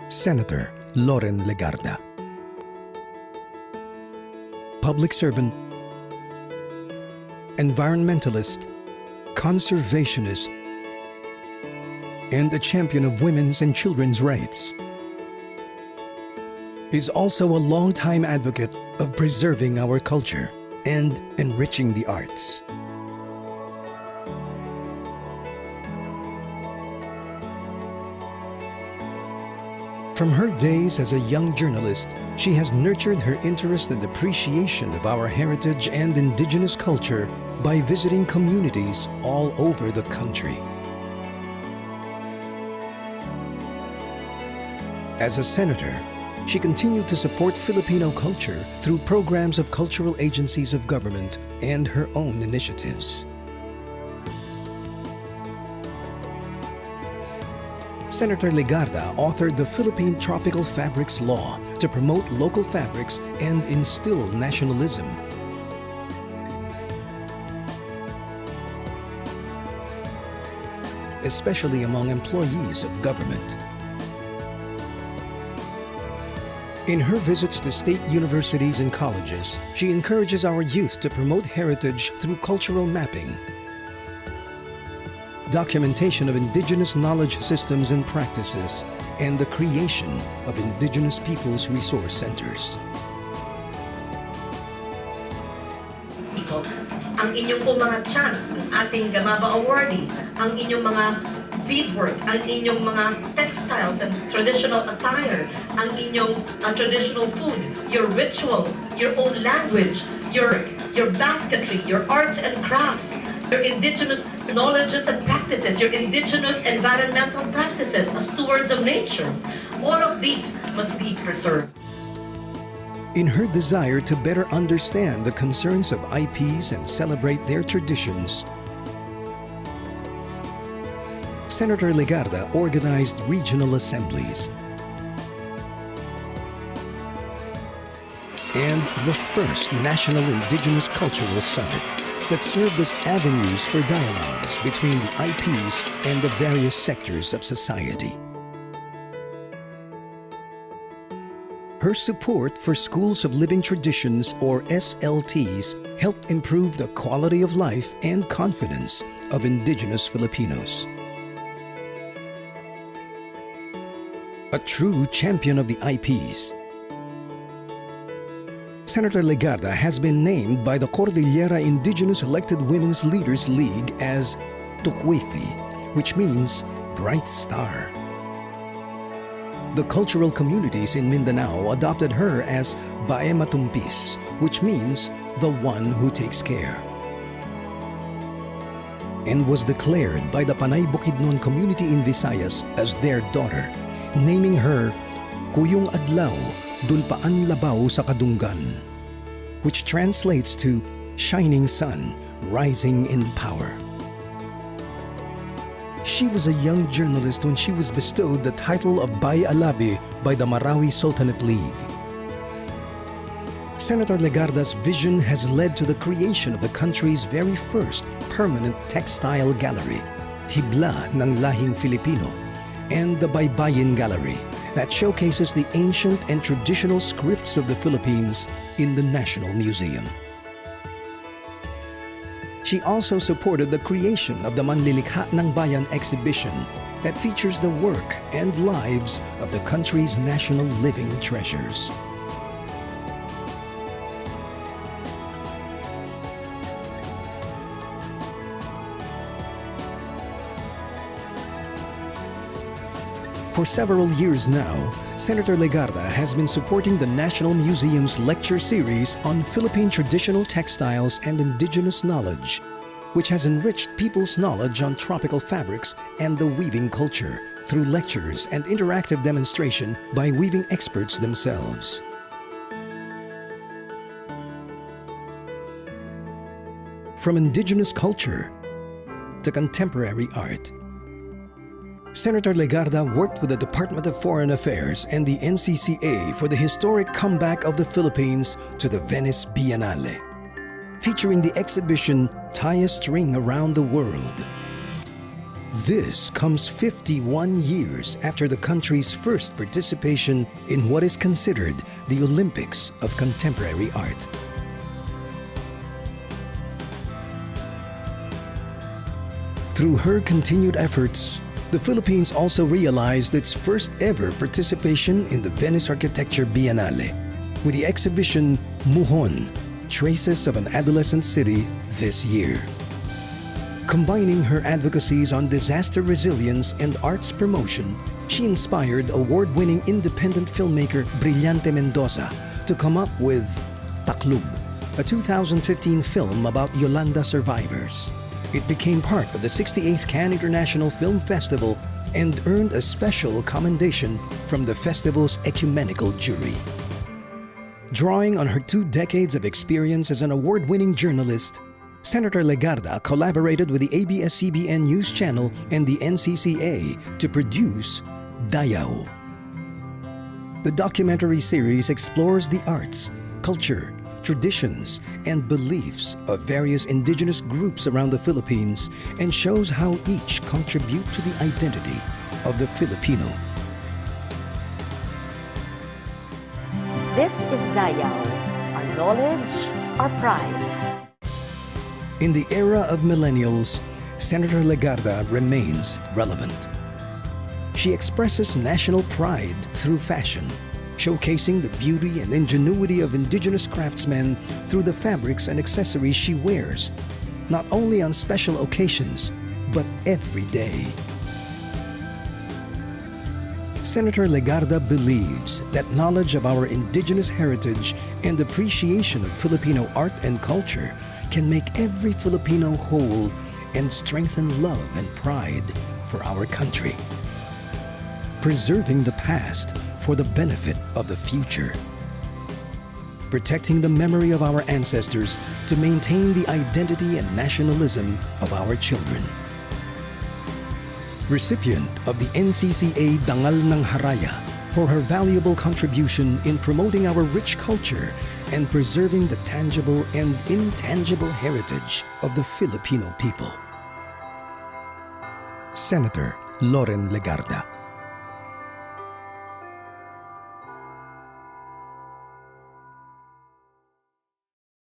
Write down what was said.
Senator Loren Legarda. Public servant, environmentalist, conservationist, and a champion of women's and children's rights. He's also a longtime advocate of preserving our culture and enriching the arts. From her days as a young journalist, she has nurtured her interest and appreciation of our heritage and indigenous culture by visiting communities all over the country. As a senator, she continued to support Filipino culture through programs of cultural agencies of government and her own initiatives. Senator Legarda authored the Philippine Tropical Fabrics Law to promote local fabrics and instill nationalism. Especially among employees of government. In her visits to state universities and colleges, she encourages our youth to promote heritage through cultural mapping, documentation of indigenous knowledge systems and practices, and the creation of indigenous peoples' resource centers. Ang inyong po mga chant, ang ating Gamaba awardee, ang inyong mga beadwork, ang inyong mga textiles and traditional attire, ang inyong traditional food, your rituals, your own language, your basketry, your arts and crafts, your indigenous knowledges and practices, your indigenous environmental practices as stewards of nature. All of these must be preserved. In her desire to better understand the concerns of IPs and celebrate their traditions, Senator Legarda organized regional assemblies and the first National Indigenous Cultural Summit that served as avenues for dialogues between the IPs and the various sectors of society. Her support for Schools of Living Traditions, or SLTs, helped improve the quality of life and confidence of indigenous Filipinos. A true champion of the IPs, Senator Legarda has been named by the Cordillera Indigenous Elected Women's Leaders League as Tukwifi, which means bright star. The cultural communities in Mindanao adopted her as Bae Matumpis, which means the one who takes care, and was declared by the Panay Bukidnon community in Visayas as their daughter, naming her Kuyong Adlaw Dun Paan Labaw sa Kadunggan, which translates to shining sun rising in power. She was a young journalist when she was bestowed the title of Bay Alabi by the Marawi Sultanate League. Senator Legarda's vision has led to the creation of the country's very first permanent textile gallery, Hibla ng Lahing Filipino, and the Baybayin Gallery that showcases the ancient and traditional scripts of the Philippines in the National Museum. She also supported the creation of the Manlilikha ng Bayan exhibition that features the work and lives of the country's national living treasures. For several years now, Senator Legarda has been supporting the National Museum's lecture series on Philippine traditional textiles and indigenous knowledge, which has enriched people's knowledge on tropical fabrics and the weaving culture through lectures and interactive demonstration by weaving experts themselves. From indigenous culture to contemporary art, Senator Legarda worked with the Department of Foreign Affairs and the NCCA for the historic comeback of the Philippines to the Venice Biennale, featuring the exhibition Tie a String Around the World. This comes 51 years after the country's first participation in what is considered the Olympics of contemporary art. Through her continued efforts, the Philippines also realized its first ever participation in the Venice Architecture Biennale with the exhibition Muhon, Traces of an Adolescent City this year. Combining her advocacies on disaster resilience and arts promotion, she inspired award-winning independent filmmaker Brillante Mendoza to come up with Taklub, a 2015 film about Yolanda survivors. It became part of the 68th Cannes International Film Festival and earned a special commendation from the festival's ecumenical jury. Drawing on her 2 decades of experience as an award-winning journalist, Senator Legarda collaborated with the ABS-CBN News Channel and the NCCA to produce Dayaw. The documentary series explores the arts, culture, traditions, and beliefs of various indigenous groups around the Philippines and shows how each contribute to the identity of the Filipino. This is Dayaw, our knowledge, our pride. In the era of millennials, Senator Legarda remains relevant. She expresses national pride through fashion, showcasing the beauty and ingenuity of indigenous craftsmen through the fabrics and accessories she wears, not only on special occasions, but every day. Senator Legarda believes that knowledge of our indigenous heritage and appreciation of Filipino art and culture can make every Filipino whole and strengthen love and pride for our country. Preserving the past for the benefit of the future. Protecting the memory of our ancestors to maintain the identity and nationalism of our children. Recipient of the NCCA Dangal ng Haraya for her valuable contribution in promoting our rich culture and preserving the tangible and intangible heritage of the Filipino people. Senator Loren Legarda.